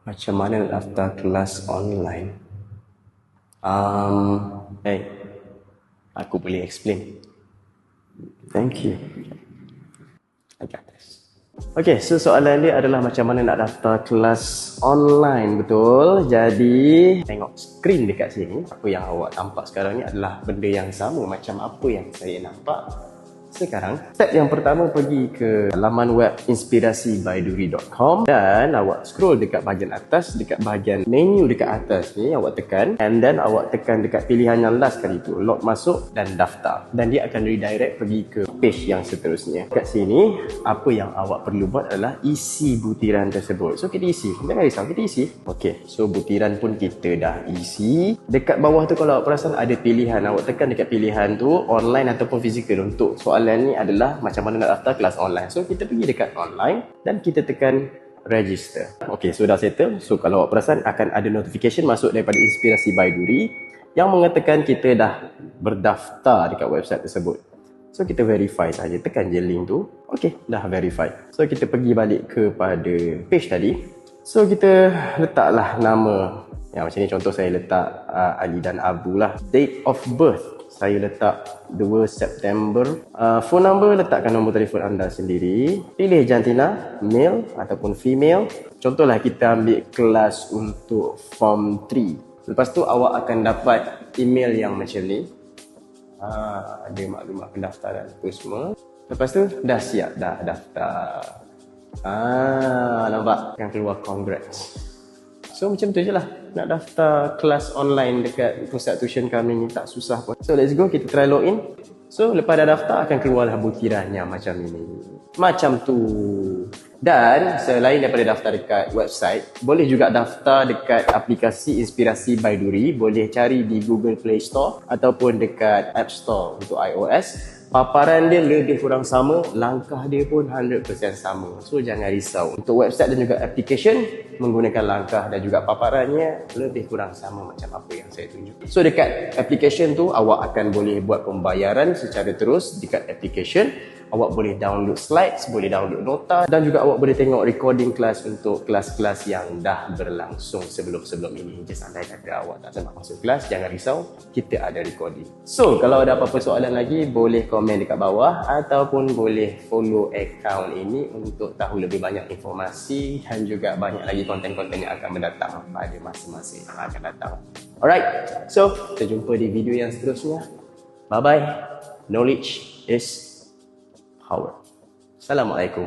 Macam mana nak daftar kelas online? Hey, aku boleh explain. Thank you. I got this. Okay, so soalan dia adalah macam mana nak daftar kelas online, betul? Jadi, tengok skrin dekat sini. Apa yang awak nampak sekarang ni adalah benda yang sama macam apa yang saya nampak sekarang. Step yang pertama, pergi ke laman web inspirasibaiduri.com dan awak scroll dekat bahagian atas, dekat bahagian menu dekat atas ni awak tekan, and then awak tekan dekat pilihan yang last kali tu, log masuk dan daftar, dan dia akan redirect pergi ke page yang seterusnya. Kat sini apa yang awak perlu buat adalah isi butiran tersebut. So kita isi, jangan risau, kita isi. Okay, so butiran pun kita dah isi. Dekat bawah tu kalau awak perasan ada pilihan, awak tekan dekat pilihan tu online ataupun fizikal. Untuk soalan ni adalah macam mana nak daftar kelas online. So kita pergi dekat online dan kita tekan register. Okay, so dah settle. So kalau awak perasan akan ada notification masuk daripada Inspirasi Baiduri yang mengatakan kita dah berdaftar dekat website tersebut. So kita verify saja, tekan je link tu. Okay, dah verify. So kita pergi balik kepada page tadi. So kita letaklah nama. Yang macam ni contoh saya letak Ali dan Abu lah. Date of birth saya letak 2 September. Phone number, letakkan nombor telefon anda sendiri. Pilih jantina, male ataupun female. Contohlah kita ambil kelas untuk form 3. Lepas tu awak akan dapat email yang macam ni. Ada maklumat pendaftaran apa semua. Lepas tu dah siap, dah daftar. Nampak? Yang keluar congrats. So macam tu je lah. Nak daftar kelas online dekat pusat tuition kami ni tak susah pun. So let's go, kita try login. So lepas dah daftar akan keluarlah butirannya macam ini. Macam tu. Dan selain daripada daftar dekat website, boleh juga daftar dekat aplikasi Inspirasi Baiduri. Boleh cari di Google Play Store ataupun dekat App Store untuk iOS. Paparan dia lebih kurang sama, langkah dia pun 100% sama. So jangan risau. Untuk website dan juga application menggunakan langkah dan juga paparannya lebih kurang sama macam apa yang saya tunjuk. So dekat application tu awak akan boleh buat pembayaran secara terus dekat application. Awak boleh download slides, boleh download nota, dan juga awak boleh tengok recording kelas untuk kelas-kelas yang dah berlangsung sebelum-sebelum ini. Just andai kata awak tak sempat masuk kelas, jangan risau, kita ada recording. So kalau ada apa-apa soalan lagi, boleh komen dekat bawah ataupun boleh follow account ini untuk tahu lebih banyak informasi dan juga banyak lagi konten-konten yang akan mendatang pada masa-masa yang akan datang. Alright, so kita jumpa di video yang seterusnya. Bye-bye. Knowledge is power. Assalamualaikum.